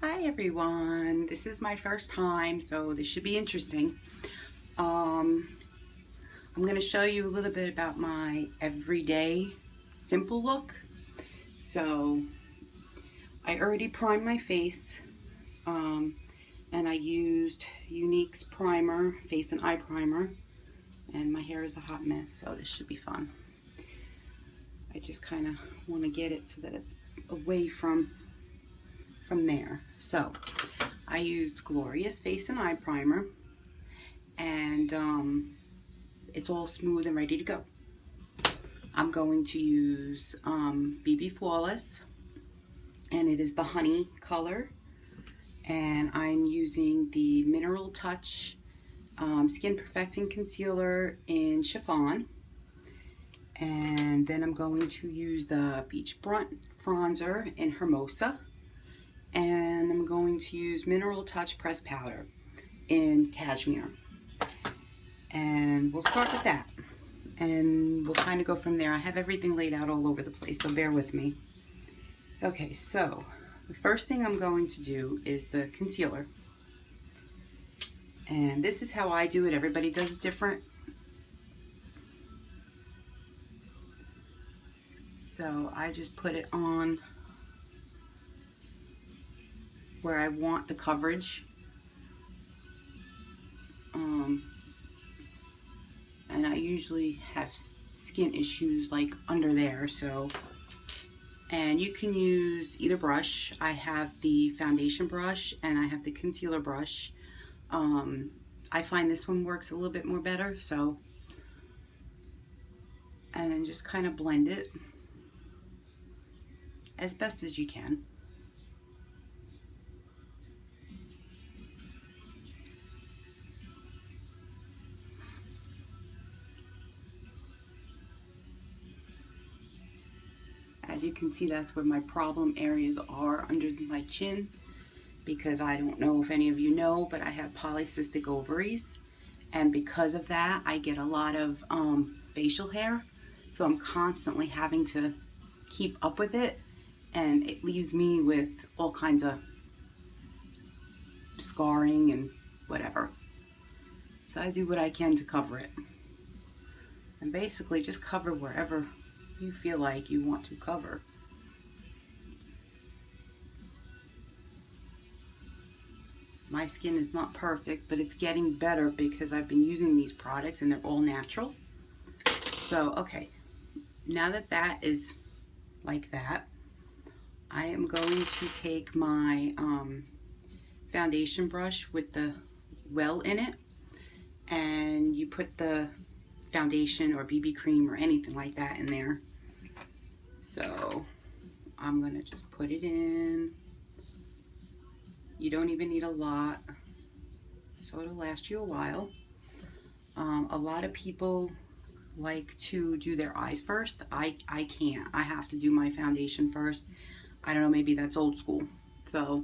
Hi everyone, this is my first time, so this should be interesting. I'm going to show you a little bit about my everyday simple look. So I already primed my face, and I used Younique's primer, face and eye primer, and my hair is a hot mess, so this should be fun. I just kind of want to get it so that it's away from there. So I used Glorious face and eye primer, and it's all smooth and ready to go. I'm going to use BB Flawless, and it is the honey color, and I'm using the Mineral Touch Skin Perfecting Concealer in Chiffon, and then I'm going to use the Beachfront Bronzer in Hermosa, and I'm going to use Mineral Touch Pressed Powder in Cashmere. And we'll start with that, and we'll kind of go from there. I have everything laid out all over the place, so bear with me. Okay, so the first thing I'm going to do is the concealer. And this is how I do it. Everybody does it different. So I just put it on where I want the coverage. And I usually have skin issues like under there, so. And you can use either brush. I have the foundation brush and I have the concealer brush. I find this one works a little bit more better, so. And then just kind of blend it as best as you can. As you can see, that's where my problem areas are, under my chin, because I don't know if any of you know, but I have polycystic ovaries, and because of that I get a lot of facial hair, so I'm constantly having to keep up with it, and it leaves me with all kinds of scarring and whatever. So I do what I can to cover it, and basically just cover wherever you feel like you want to cover. My skin is not perfect, but it's getting better because I've been using these products and they're all natural. So, okay, now that that is like that, I am going to take my foundation brush with the well in it, and you put the foundation or BB cream or anything like that in there. So I'm gonna just put it in. You don't even need a lot, so it'll last you a while. A lot of people like to do their eyes first. I can't. I have to do my foundation first. I don't know, maybe that's old school. So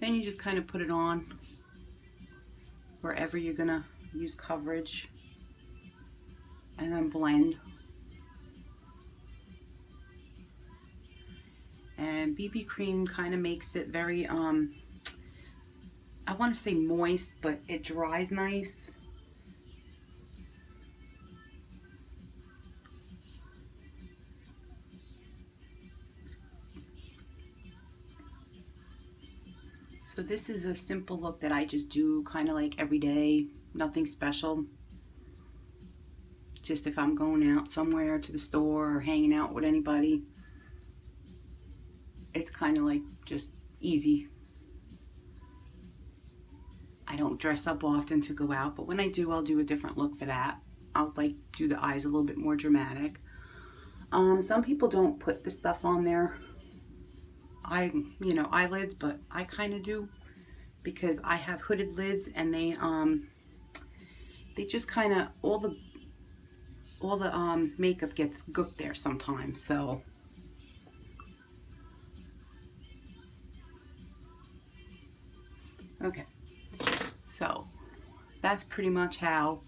then you just kind of put it on wherever you're gonna use coverage, and then blend. And BB cream kind of makes it very, I want to say moist, but it dries nice. So this is a simple look that I just do kind of like every day, nothing special. Just if I'm going out somewhere to the store or hanging out with anybody, it's kind of like just easy. I don't dress up often to go out, but when I do, I'll do a different look for that. I'll like do the eyes a little bit more dramatic. Some people don't put the stuff on their eyelids, but I kind of do, because I have hooded lids, and they just kind of, all the makeup gets gooked there sometimes. So okay, so that's pretty much how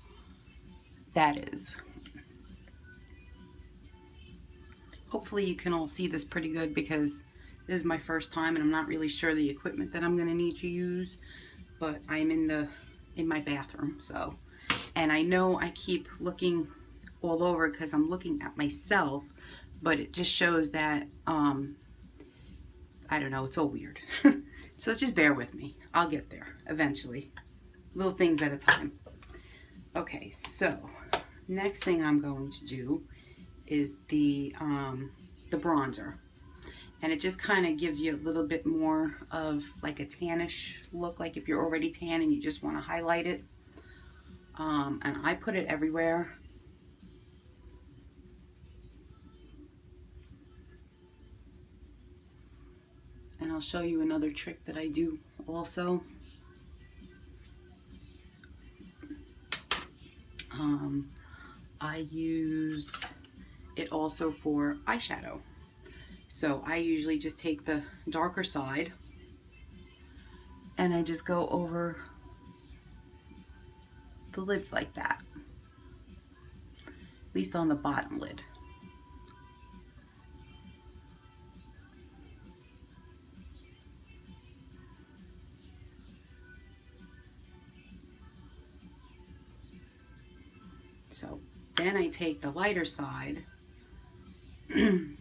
that is. Hopefully you can all see this pretty good, because This is my first time, and I'm not really sure the equipment that I'm going to need to use, but I'm in my bathroom, so. And I know I keep looking all over because I'm looking at myself, but it just shows that, I don't know, it's all weird. So just bear with me. I'll get there eventually. Little things at a time. Okay, so next thing I'm going to do is the bronzer. And it just kind of gives you a little bit more of like a tannish look, like if you're already tan and you just want to highlight it. And I put it everywhere. And I'll show you another trick that I do also. I use it also for eyeshadow. So I usually just take the darker side and I just go over the lids like that, at least on the bottom lid. So then I take the lighter side and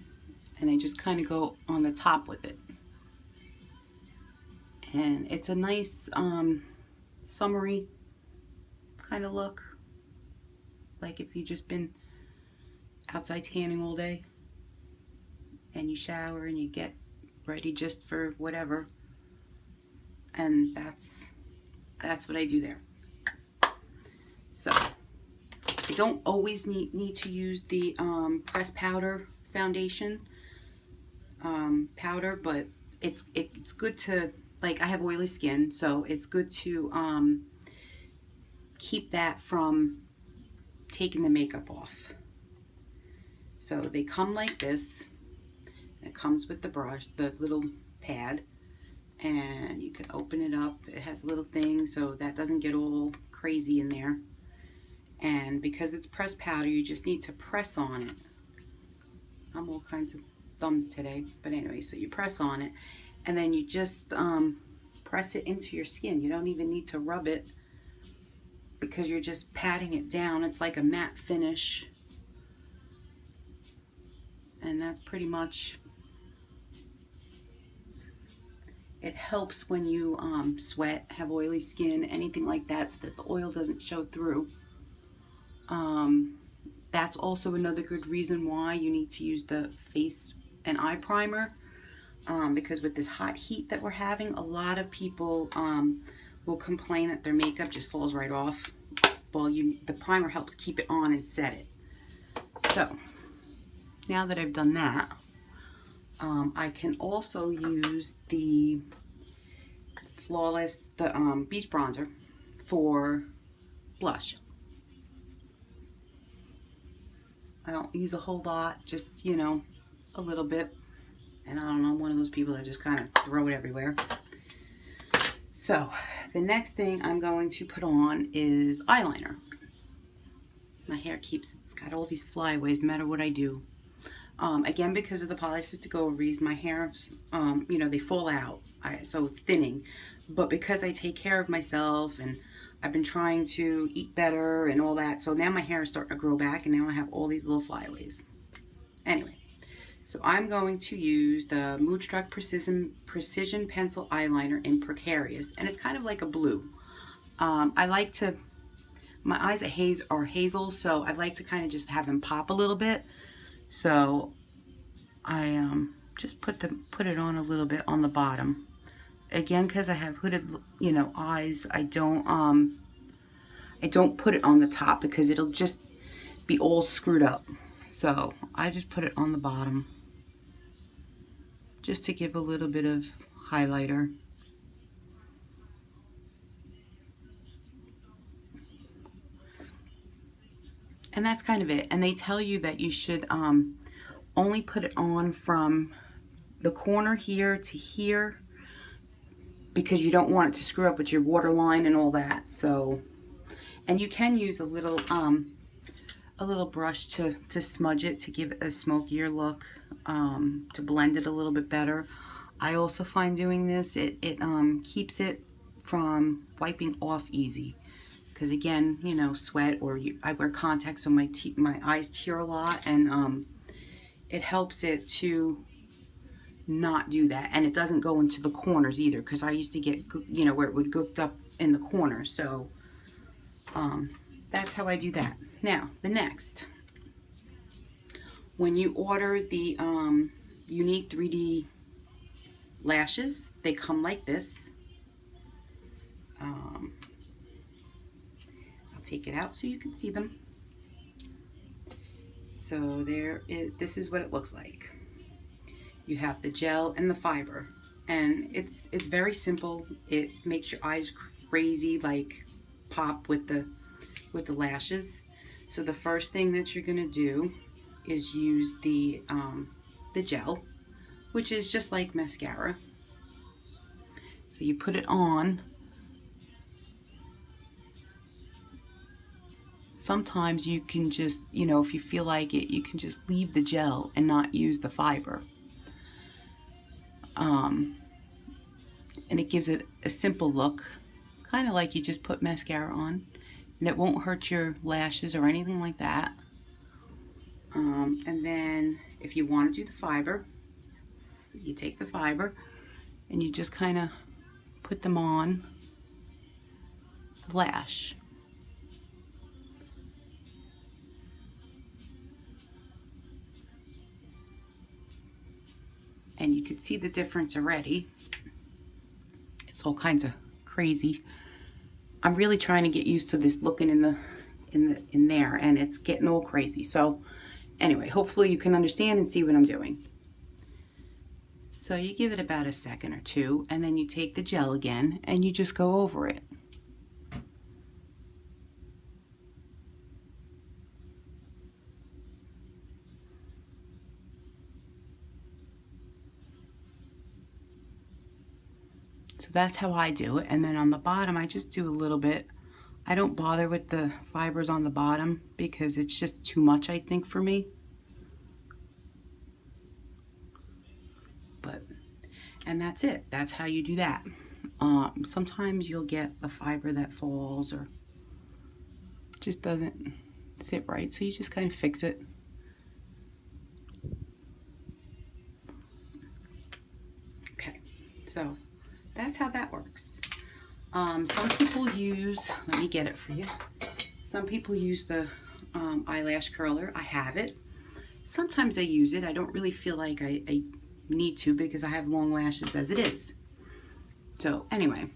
I just kind of go on the top with it. And it's a nice summery kind of look, like if you've just been outside tanning all day and you shower and you get ready just for whatever. And that's what I do there. So I don't always need to use the pressed powder foundation powder, but it's good to, like, I have oily skin, so it's good to keep that from taking the makeup off. So they come like this. It comes with the brush, the little pad, and you can open it up. It has a little thing so that doesn't get all crazy in there. And because it's pressed powder, you just need to press on it. I'm all kinds of thumbs today, but anyway, so you press on it and then you just press it into your skin. You don't even need to rub it because you're just patting it down. It's like a matte finish, and that's pretty much it. Helps when you sweat, have oily skin, anything like that, so that the oil doesn't show through. That's also another good reason why you need to use the face and eye primer, because with this hot heat that we're having, a lot of people will complain that their makeup just falls right off. Well, the primer helps keep it on and set it. So now that I've done that, I can also use the Flawless, the Beach Bronzer for blush. I don't use a whole lot, just, you know, a little bit. And I don't know, I'm one of those people that just kind of throw it everywhere. So the next thing I'm going to put on is eyeliner. My hair it's got all these flyaways no matter what I do. Again, because of the polycystic ovaries, my hair, you know, they fall out, so it's thinning. But because I take care of myself and I've been trying to eat better and all that, so now my hair is starting to grow back, and now I have all these little flyaways. Anyway, so I'm going to use the Moodstruck Precision Pencil Eyeliner in Precarious, and it's kind of like a blue. I like to, my eyes are hazel, so I like to kind of just have them pop a little bit. So I just put it on a little bit on the bottom. Again, because I have hooded, you know, eyes, I don't put it on the top because it'll just be all screwed up. So I just put it on the bottom just to give a little bit of highlighter. And that's kind of it. And they tell you that you should only put it on from the corner here to here, because you don't want it to screw up with your waterline and all that. So, and you can use a little brush to smudge it, to give it a smokier look, to blend it a little bit better. I also find doing this, it keeps it from wiping off easy. Because again, you know, sweat, or I wear contacts so my eyes tear a lot, and it helps it to not do that. And it doesn't go into the corners either, because I used to get, you know, where it would gooked up in the corners. So that's how I do that. Now, the next, when you order the Younique 3D lashes, they come like this. I'll take it out so you can see them. So this is what it looks like. You have the gel and the fiber, and it's very simple. It makes your eyes crazy, like pop with the lashes. So the first thing that you're gonna do is use the gel, which is just like mascara. So you put it on. Sometimes you can just, you know, if you feel like it, you can just leave the gel and not use the fiber. And it gives it a simple look, kind of like you just put mascara on, and it won't hurt your lashes or anything like that. And then if you want to do the fiber, you take the fiber and you just kind of put them on the lash. And you can see the difference already. It's all kinds of crazy. I'm really trying to get used to this looking in there, and it's getting all crazy. So anyway, hopefully you can understand and see what I'm doing. So you give it about a second or two, and then you take the gel again and you just go over it. So that's how I do it. And then on the bottom, I just do a little bit. I don't bother with the fibers on the bottom because it's just too much, I think, for me. And that's it. That's how you do that. Sometimes you'll get the fiber that falls or just doesn't sit right. So you just kind of fix it. Okay, so that's how that works. Some people use, let me get it for you. Some people use the eyelash curler. I have it. Sometimes I use it. I don't really feel like I need to because I have long lashes as it is. So anyway,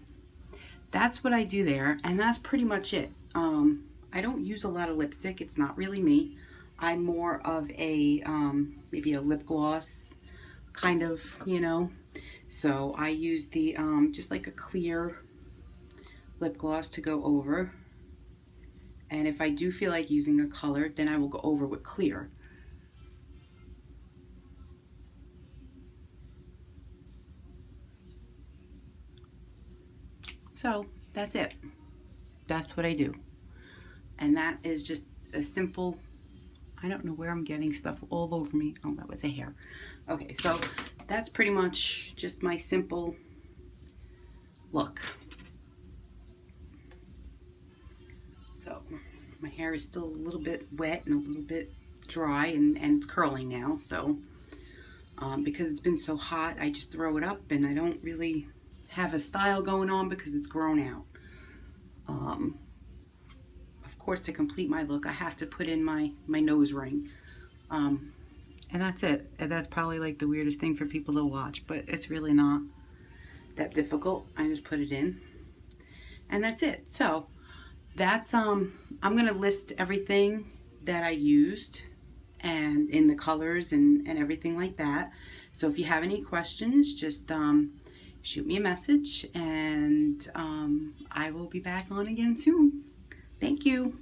that's what I do there, and that's pretty much it. I don't use a lot of lipstick. It's not really me. I'm more of a maybe a lip gloss kind of, you know. So I use the just like a clear lip gloss to go over. And if I do feel like using a color, then I will go over with clear. So that's it. That's what I do. And that is just a simple, I don't know where I'm getting stuff all over me. Oh, that was a hair. Okay, so that's pretty much just my simple look. So my hair is still a little bit wet and a little bit dry, and it's curling now. So because it's been so hot, I just throw it up, and I don't really have a style going on because it's grown out. Of course, to complete my look, I have to put in my nose ring. And that's it. And that's probably like the weirdest thing for people to watch, but it's really not that difficult. I just put it in, and that's it. So that's I'm gonna list everything that I used and in the colors and everything like that. So if you have any questions, just shoot me a message, and I will be back on again soon. Thank you.